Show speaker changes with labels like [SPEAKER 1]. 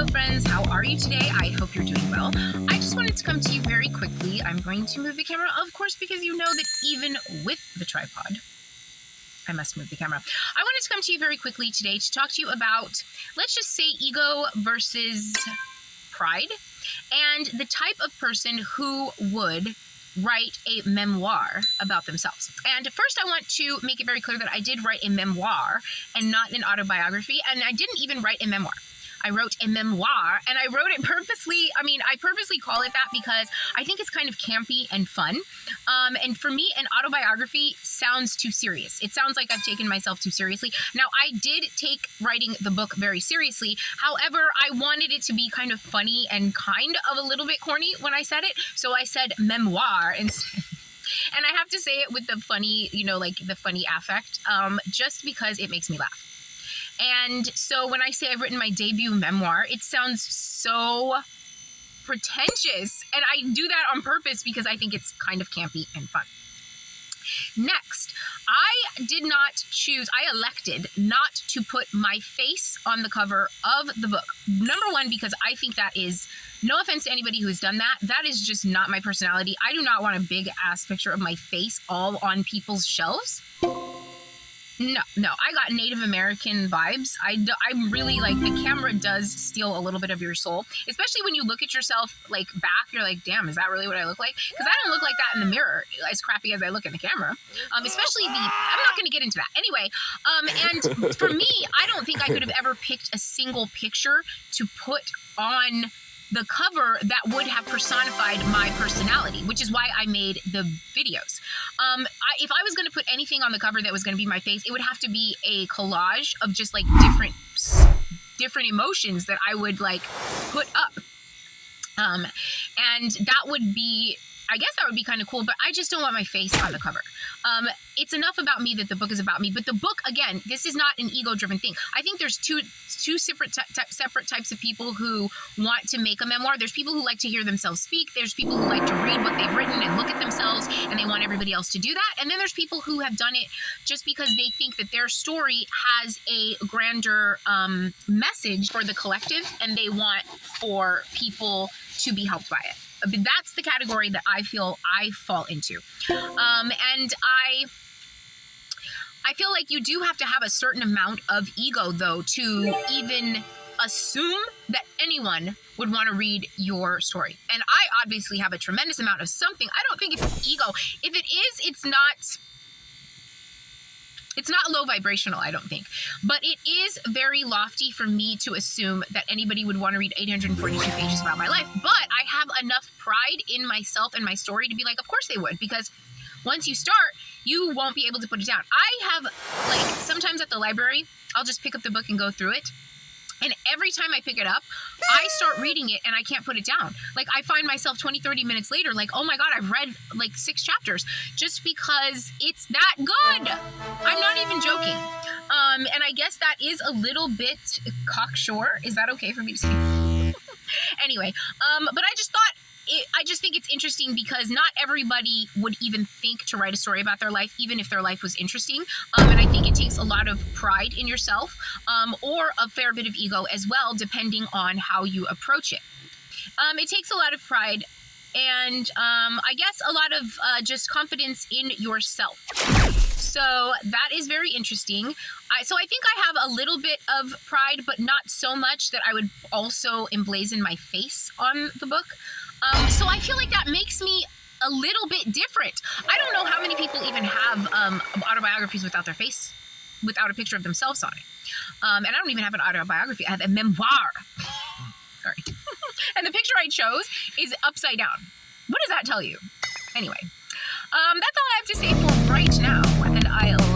[SPEAKER 1] friends, how are you today? I hope you're doing well. I just wanted to come to you very quickly. I'm going to move the camera, of course, because you know that even with the tripod, I must move the camera. I wanted to come to you very quickly today to talk to you about, let's just say, ego versus pride, and the type of person who would write a memoir about themselves. And first, I want to make it very clear that I did write a memoir and not an autobiography, and I didn't even write a memoir. I wrote a memoir, and I wrote it purposely. I purposely call it that because I think it's kind of campy and fun. And for me, an autobiography sounds too serious. It sounds like I've taken myself too seriously. Now, I did take writing the book very seriously. However, I wanted it to be kind of funny and kind of a little bit corny when I said it. So I said memoir instead. And I have to say it with the funny, like the funny affect, just because it makes me laugh. And so when I say I've written my debut memoir, it sounds so pretentious. And I do that on purpose because I think it's kind of campy and fun. Next, I elected not to put my face on the cover of the book. Number one, because I think that is, no offense to anybody who's done that, that is just not my personality. I do not want a big ass picture of my face all on people's shelves. No, I got Native American vibes. I'm really like, the camera does steal a little bit of your soul, especially when you look at yourself like back. You're like, damn, is that really what I look like? Because I don't look like that in the mirror, as crappy as I look in the camera. Especially I'm not going to get into that. Anyway, and for me, I don't think I could have ever picked a single picture to put on the cover that would have personified my personality, which is why I made the videos. If I was going to put anything on the cover that was going to be my face, it would have to be a collage of just like different emotions that I would like put up. And that would be, I guess that would be kind of cool, but I just don't want my face on the cover. It's enough about me that the book is about me. But the book, again, this is not an ego-driven thing. I think there's two separate types of people who want to make a memoir. There's people who like to hear themselves speak. There's people who like to read what they've written and look at themselves, and they want everybody else to do that. And then there's people who have done it just because they think that their story has a grander message for the collective, and they want for people to be helped by it. That's the category that I feel I fall into. And I feel like you do have to have a certain amount of ego, though, to even assume that anyone would want to read your story. And I obviously have a tremendous amount of something. I don't think it's ego. If it is, it's not low vibrational, I don't think. But it is very lofty for me to assume that anybody would want to read 842 pages about my life. But I have enough pride in myself and my story to be like, of course they would, because once you start, you won't be able to put it down. I have, like, sometimes at the library, I'll just pick up the book and go through it. And every time I pick it up, I start reading it and I can't put it down. Like, I find myself 20, 30 minutes later, like, oh my God, I've read like 6 chapters just because it's that good. I'm not even joking. And I guess that is a little bit cocksure. Is that okay for me to say? Anyway, but I just thought, I just think it's interesting because not everybody would even think to write a story about their life, even if their life was interesting. And I think it takes a lot of pride in yourself, or a fair bit of ego as well, depending on how you approach it. It takes a lot of pride and I guess a lot of just confidence in yourself. So that is very interesting. So I think I have a little bit of pride, but not so much that I would also emblazon my face on the book. So I feel like that makes me a little bit different. I don't know how many people even have autobiographies without their face, without a picture of themselves on it. And I don't even have an autobiography. I have a memoir. Sorry. And the picture I chose is upside down. What does that tell you? Anyway, that's all I have to say for right now. And I'll